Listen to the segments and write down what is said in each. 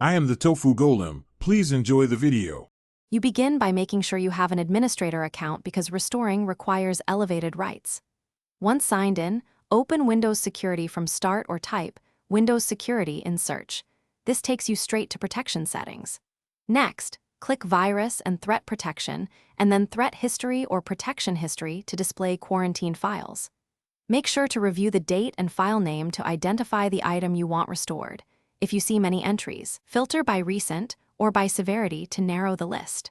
I am the Tofu Golem. Please enjoy the video. You begin by making sure you have an administrator account because restoring requires elevated rights. Once signed in, open Windows Security from Start or type Windows Security in Search. This takes you straight to Protection Settings. Next, click Virus and Threat Protection, and then Threat History or Protection History to display quarantined files. Make sure to review the date and file name to identify the item you want restored. If you see many entries, filter by recent or by severity to narrow the list.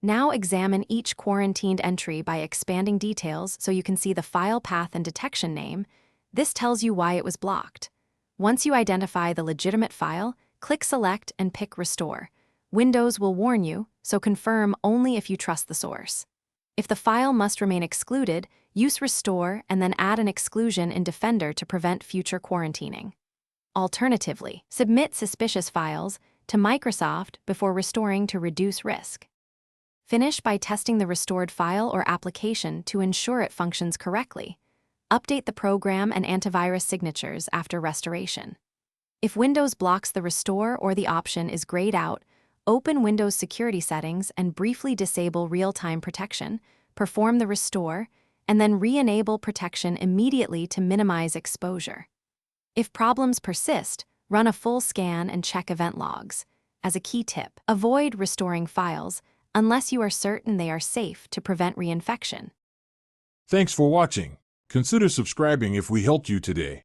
Now examine each quarantined entry by expanding details so you can see the file path and detection name. This tells you why it was blocked. Once you identify the legitimate file, click Select and pick Restore. Windows will warn you, so confirm only if you trust the source. If the file must remain excluded, use Restore and then add an exclusion in Defender to prevent future quarantining. Alternatively, submit suspicious files to Microsoft before restoring to reduce risk. Finish by testing the restored file or application to ensure it functions correctly. Update the program and antivirus signatures after restoration. If Windows blocks the restore or the option is grayed out, open Windows Security Settings and briefly disable real-time protection, perform the restore, and then re-enable protection immediately to minimize exposure. If problems persist, run a full scan and check event logs. As a key tip, avoid restoring files unless you are certain they are safe to prevent reinfection. Thanks for watching. Consider subscribing if we helped you today.